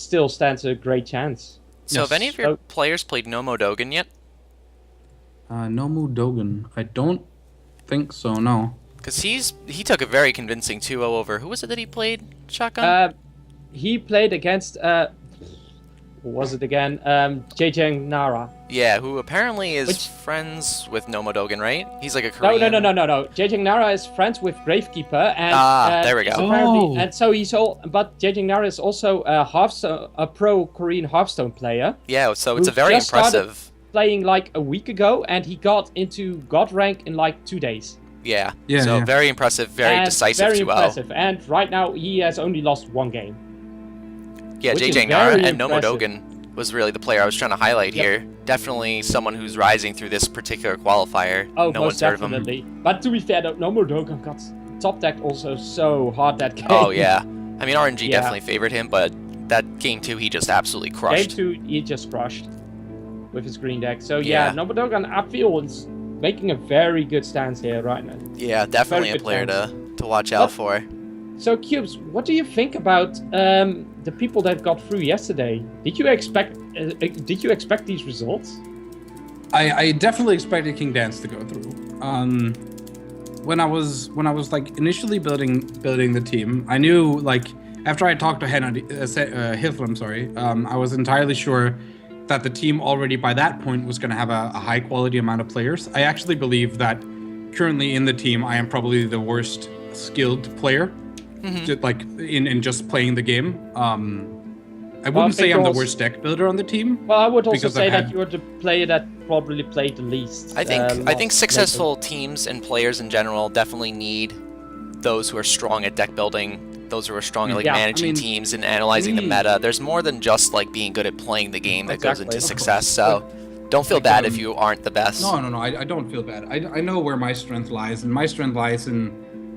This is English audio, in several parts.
still stands a great chance. So have any of your players played Nomo Dogan yet? Nomu Dogan. I don't think so, no. Because he took a very convincing 2-0 over. Who was it that he played? Shotgun? He played against who was it again? JJ Nara. Yeah, who apparently is friends with Nomo Dogan, right? He's like a Korean. No. JJ Nara is friends with Gravekeeper, and there we go. And so but JJ Nara is also a pro Korean Hearthstone player. Yeah, so it's a very impressive. Playing like a week ago, and he got into God rank in like 2 days. Yeah. So very impressive, very decisive 2-0. Very impressive, and right now he has only lost 1 game. Yeah, JJ Nara and Nomo Dogan was really the player I was trying to highlight here. Definitely someone who's rising through this particular qualifier. Oh, no most one's heard of definitely. him. But to be fair, Nomo Dogan got top decked also so hard that game. Oh, yeah. I mean, RNG definitely favored him, but that game 2, he just absolutely crushed. Game 2, he just crushed with his green deck. So yeah, Nomo Dogan, I feel, is making a very good stance here right now. Yeah, definitely a player to watch out for. So Cubes, what do you think about the people that got through yesterday? Did you expect these results? I definitely expected King Dance to go through. When I was like initially building the team, I knew, like, after I talked to Hithlum, I was entirely sure that the team already by that point was going to have a high quality amount of players. I actually believe that currently in the team, I am probably the worst skilled player, like in just playing the game. I wouldn't say I'm the worst deck builder on the team. Well, I would also say that you're the player that probably played the least. I think successful teams and players in general definitely need those who are strong at deck building, those who are strong at managing teams and analyzing the meta. There's more than just like being good at playing the game that goes into success. So don't feel bad if you aren't the best. No, I don't feel bad. I know where my strength lies, and my strength lies in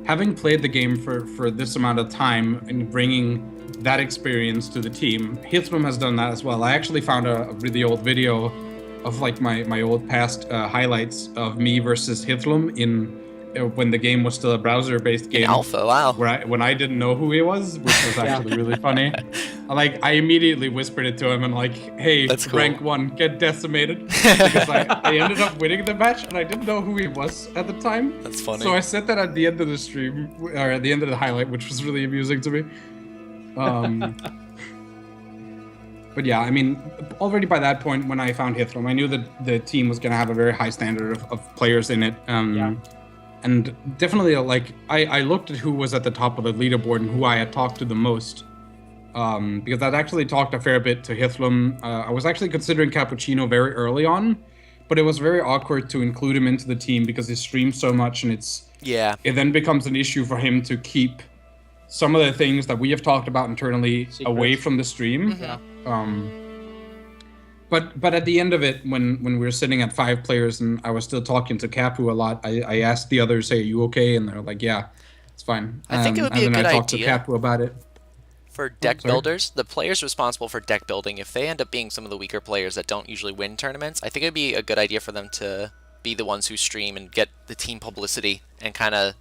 having played the game for this amount of time and bringing that experience to the team. Hithlum has done that as well. I actually found a really old video of like my old past highlights of me versus Hithlum in when the game was still a browser-based game. In alpha, wow. When I didn't know who he was, which was actually really funny. I immediately whispered it to him and like, hey, cool. rank 1, get decimated. Because I ended up winning the match and I didn't know who he was at the time. That's funny. So I said that at the end of the stream, or at the end of the highlight, which was really amusing to me. But yeah, I mean, already by that point when I found Hithlum, I knew that the team was going to have a very high standard of players in it. And definitely, like, I looked at who was at the top of the leaderboard and who I had talked to the most. Because I'd actually talked a fair bit to Hithlum. I was actually considering Cappuccino very early on, but it was very awkward to include him into the team because he streams so much, and it then becomes an issue for him to keep some of the things that we have talked about internally away from the stream. But at the end of it, when we were sitting at 5 players and I was still talking to Capu a lot, I asked the others, "Hey, are you okay?" And they're like, "Yeah, it's fine." I think it would be a good idea. And then I talked to Capu about it. For deck builders, the players responsible for deck building, if they end up being some of the weaker players that don't usually win tournaments, I think it'd be a good idea for them to be the ones who stream and get the team publicity and kind of,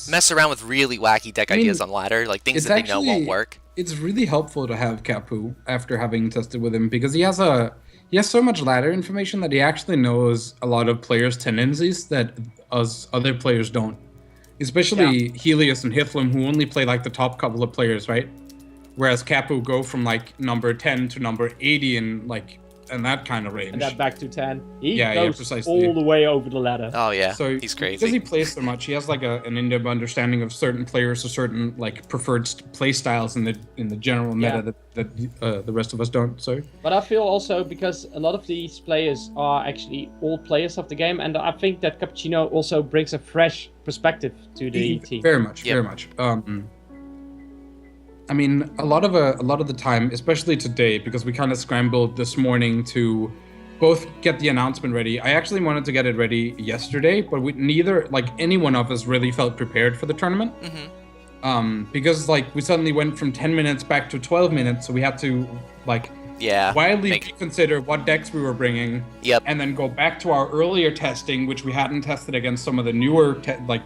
mess around with really wacky deck ideas on ladder, like things that they know won't work. It's really helpful to have Capu after having tested with him because he has so much ladder information that he actually knows a lot of players' tendencies that us other players don't. Especially Helios and Hithlum, who only play like the top couple of players, right? Whereas Capu go from like number 10 to number 80 and that kind of range. And that back to 10. He goes precisely all the way over the ladder. Oh yeah, so he's crazy. Because he plays so much, he has like an in-depth understanding of certain players or certain like preferred play styles in the general meta that the rest of us don't. So. But I feel also because a lot of these players are actually old players of the game, and I think that Cappuccino also brings a fresh perspective to the team. Very much. I mean, a lot of the time, especially today, because we kind of scrambled this morning to both get the announcement ready. I actually wanted to get it ready yesterday, but neither, like, any one of us really felt prepared for the tournament. Because, like, we suddenly went from 10 minutes back to 12 minutes, so we had to, like, wildly reconsider what decks we were bringing, and then go back to our earlier testing, which we hadn't tested against some of the newer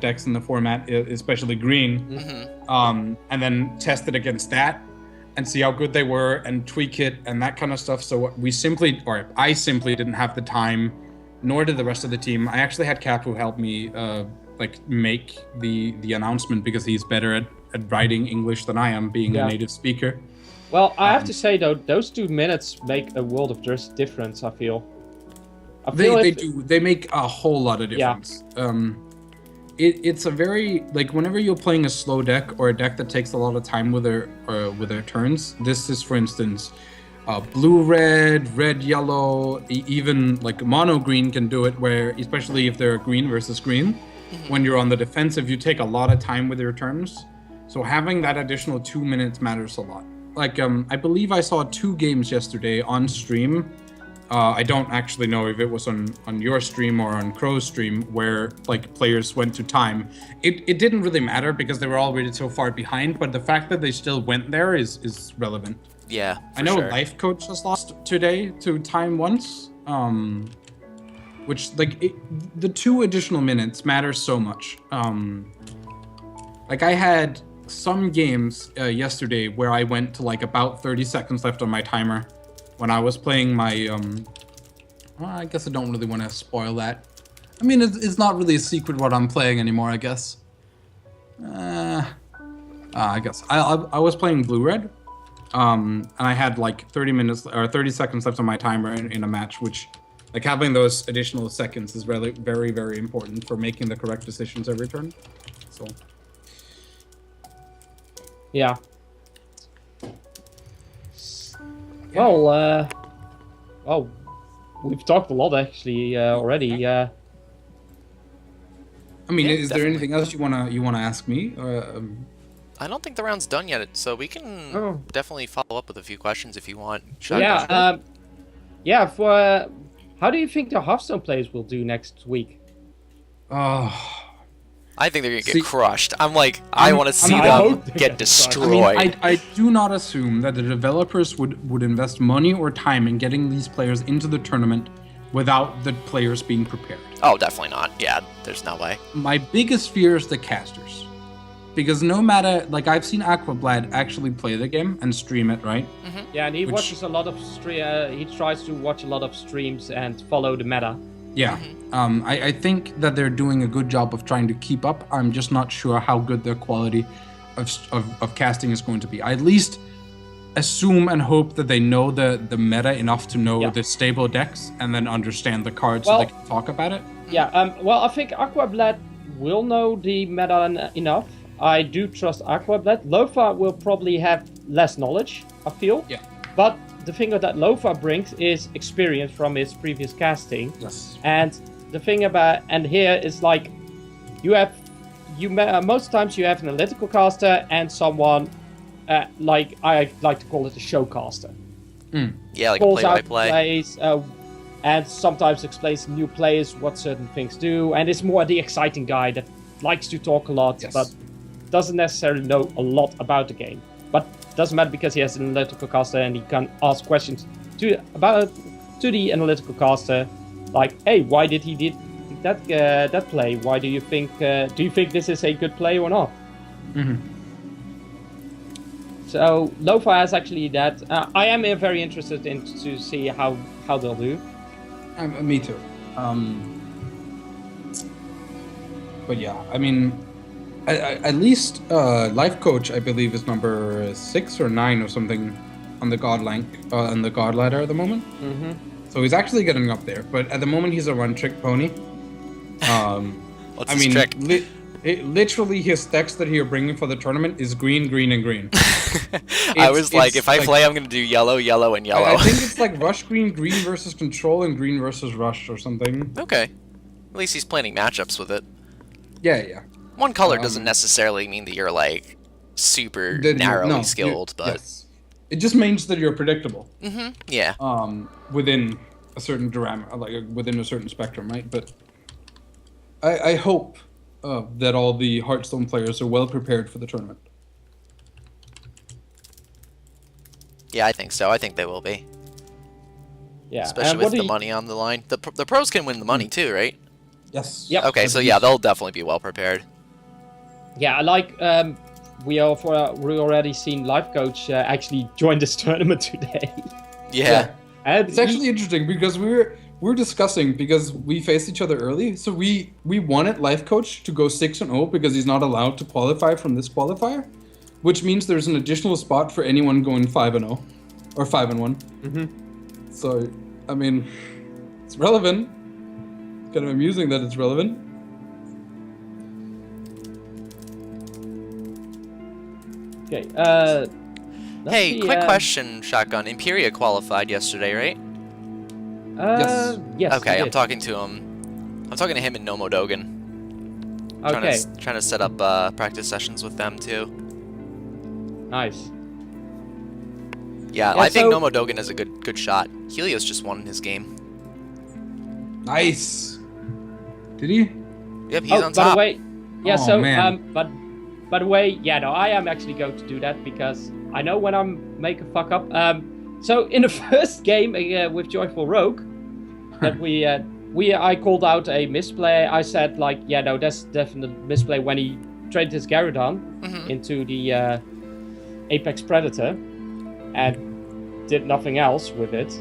decks in the format, especially green, and then test it against that, and see how good they were and tweak it and that kind of stuff. So I simply didn't have the time, nor did the rest of the team. I actually had Cap who helped me make the announcement because he's better at writing English than I am, being a native speaker. Well, I have to say though, those 2 minutes make a world of difference. I feel. They do. They make a whole lot of difference. Yeah. It's a very whenever you're playing a slow deck or a deck that takes a lot of time with their turns. This is, for instance, blue red yellow, even mono green can do it. Where especially if they're green versus green, when you're on the defensive, you take a lot of time with your turns. So having that additional 2 minutes matters a lot. I believe I saw 2 games yesterday on stream. I don't actually know if it was on your stream or on Crow's stream where players went to time. It didn't really matter because they were already so far behind, but the fact that they still went there is relevant. Yeah, I know Life Coach has lost today to time once, which the 2 additional minutes matter so much. I had some games yesterday where I went to about 30 seconds left on my timer. When I was playing my, I guess I don't really want to spoil that. I mean, it's not really a secret what I'm playing anymore, I guess. I guess. I was playing blue-red, and I had 30 seconds left on my timer in a match, which, having those additional seconds is really very, very important for making the correct decisions every turn. So. Yeah. Well, we've talked a lot actually already. I mean, is there anything else you wanna ask me? I don't think the round's done yet, so we can definitely follow up with a few questions if you want. How do you think the Hearthstone players will do next week? I think they're gonna get crushed. I want to see them get destroyed. I mean, I do not assume that the developers would invest money or time in getting these players into the tournament without the players being prepared. Oh, definitely not. Yeah, there's no way. My biggest fear is the casters. Because no matter, I've seen Aquablad actually play the game and stream it, right? Mm-hmm. Yeah, and he watches a lot of he tries to watch a lot of streams and follow the meta. Yeah, I think that they're doing a good job of trying to keep up. I'm just not sure how good their quality of casting is going to be. I at least assume and hope that they know the meta enough to know the stable decks and then understand the cards so they can talk about it. Yeah, I think Aquablad will know the meta enough. I do trust Aquablad. Lofa will probably have less knowledge, I feel. Yeah. But the thing that Lofa brings is experience from his previous casting. Yes. And the thing here is most times you have an analytical caster and someone I like to call it a showcaster. Yeah, like a play-by-play. Plays, and sometimes explains to new players what certain things do, and is more the exciting guy that likes to talk a lot, but doesn't necessarily know a lot about the game. But doesn't matter because he has an analytical caster and he can ask questions to the analytical caster, hey, why did he did that play? Why do you think this is a good play or not? Mm-hmm. So Lofa has actually that. I am very interested to see how they'll do. Me too. But yeah, I mean, at least Life Coach, I believe, is number 6 or 9 or something on the God on the God ladder at the moment. Mm-hmm. So he's actually getting up there. But at the moment, he's a one-trick pony. What's his trick? Literally, his decks that he's bringing for the tournament is green, green, and green. I was if I play, I'm going to do yellow, yellow, and yellow. I think it's rush green, green versus control, and green versus rush or something. Okay. At least he's planning matchups with it. Yeah. One color doesn't necessarily mean that you're super narrowly skilled, but it just means that you're predictable. Mm-hmm. Yeah. Within a certain within a certain spectrum, right? But I hope that all the Hearthstone players are well prepared for the tournament. Yeah, I think so. I think they will be. Yeah, especially with the money on the line. The pros can win the money too, right? Yes. Yep. Okay, so yeah, they'll definitely be well prepared. Yeah, we already seen Life Coach actually join this tournament today. Yeah. And It's actually interesting because we're discussing because we faced each other early. So we wanted Life Coach to go 6-0 because he's not allowed to qualify from this qualifier, which means there's an additional spot for anyone going 5-0 or 5-1. Mm-hmm. So, I mean, it's relevant. It's kind of amusing that it's relevant. Okay. Hey, quick question, Shotgun. Imperia qualified yesterday, right? Yes. Yes. Okay, he I'm did. talking to him. I'm talking to him and Nomo Dogan. Okay. Trying to set up practice sessions with them too. Nice. Yeah, Yeah, I think so- Nomo Dogan is a good shot. Helios just won his game. Nice. Did he? Yep, he's Oh, on by top. the way, yeah. Oh, so, man. but by the way, yeah, no, I am actually going to do that because I know when I make a fuck up. So in the first game with Joyful Rogue, that I called out a misplay. I said like, yeah, no, that's definitely misplay when he traded his Gyrodon into the Apex Predator and did nothing else with it.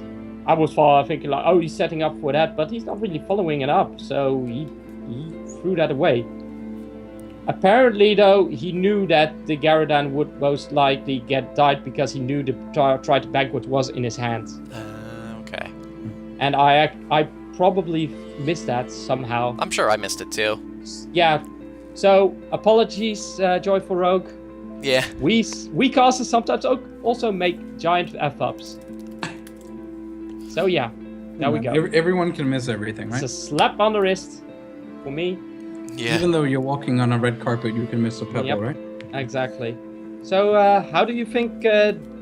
I was thinking like, oh, he's setting up for that, but he's not really following it up, so he threw that away. Apparently, though, he knew that the Gyrodon would most likely get died because he knew the Tried Banquet was in his hand. Okay. And I probably missed that somehow. I'm sure I missed it too. Yeah. So apologies, Joyful Rogue. Yeah. We casters sometimes also make giant f-ups. So yeah, there we go. Everyone can miss everything, right? It's a slap on the wrist for me. Yeah. Even though you're walking on a red carpet, you can miss a pebble, Yep. right? Exactly. So how do you think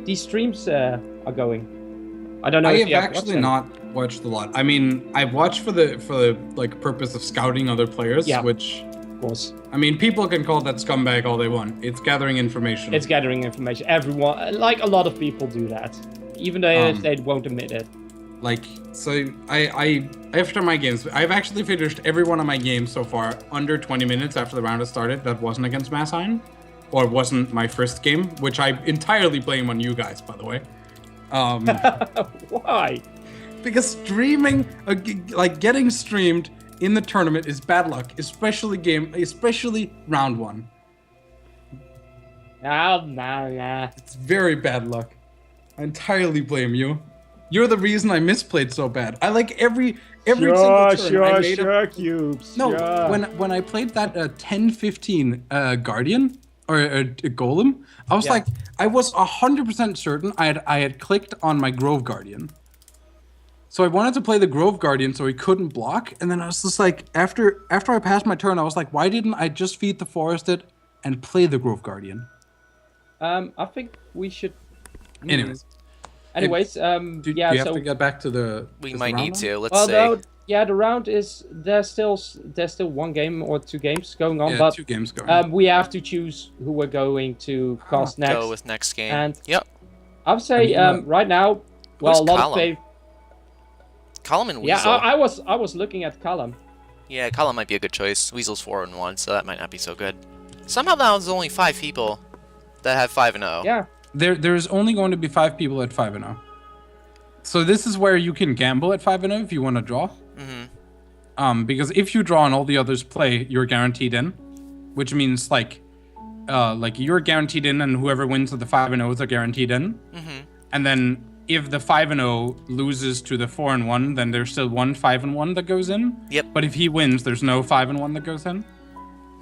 these streams are going? I don't know. I if have you have watched actually them. not watched a lot. I mean, I've watched for the like purpose of scouting other players, Yeah. which Of course, I mean, people can call that scumbag all they want. It's gathering information. it's gathering information. Everyone, like a lot of people, do that, even though if they won't admit it. Like, so I after my games, I've actually finished every one of my games so far under 20 minutes after the round has started. That wasn't against Mass Iron, or wasn't my first game, which I entirely blame on you guys, by the way. Why? Because streaming, like getting streamed in the tournament is bad luck, especially round one. Nah. It's very bad luck. I entirely blame you. You're the reason I misplayed so bad. I like every single turn I made cubes. No, when I played that 10-15 Guardian or a Golem, I was like, I was 100% certain I had clicked on my Grove Guardian. So I wanted to play the Grove Guardian so he couldn't block, and then I was just like, after I passed my turn, I was like, why didn't I just feed the Forested and play the Grove Guardian? I think we should. Anyways, do you have to get back to the. We is the might round need on? to. Let's Well, see. no, yeah, the round is there's still one game or two games going on, Yeah, but 2 games going. we have to choose who we're going to cast next. Go with next game. And yep. I would say right now, well, Who's a lot Callum? of Column and yeah, Weasel. I was looking at Callum. Yeah, Column might be a good choice. Weasel's 4-1, so that might not be so good. Somehow there's only 5 people that have 5-0. Yeah. There's only going to be 5 people at 5-0. So this is where you can gamble at 5-0 if you want to draw. Because if you draw and all the others play, you're guaranteed in, which means like you're guaranteed in, and whoever wins at the 5-0s are guaranteed in. And then if the 5-0 loses to the 4-1, then there's still one 5-1 that goes in. Yep. But if he wins, there's no 5-1 that goes in.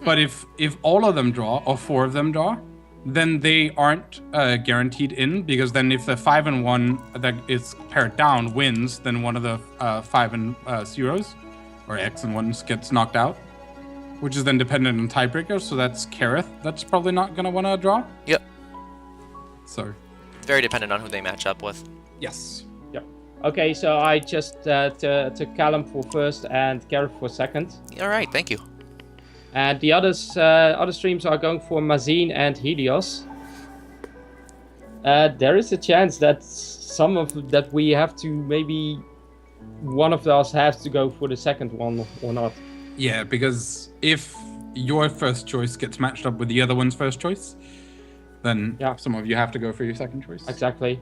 But if all of them draw, or 4 of them draw, then they aren't guaranteed in, because then if the 5-1 that is paired down wins, then one of the 5-0s, or X and 1s, gets knocked out, which is then dependent on tiebreakers. So that's Kareth. That's probably not going to want to draw. Yep. So. Very dependent on who they match up with. Yes. Yeah. Okay, so I just took Callum for first and Gareth for second. All right, thank you. And the other streams are going for Mazine and Helios. There is a chance that that we have to, maybe one of us has to go for the second one or not. Yeah, because if your first choice gets matched up with the other one's first choice, then some of you have to go for your second choice. Exactly.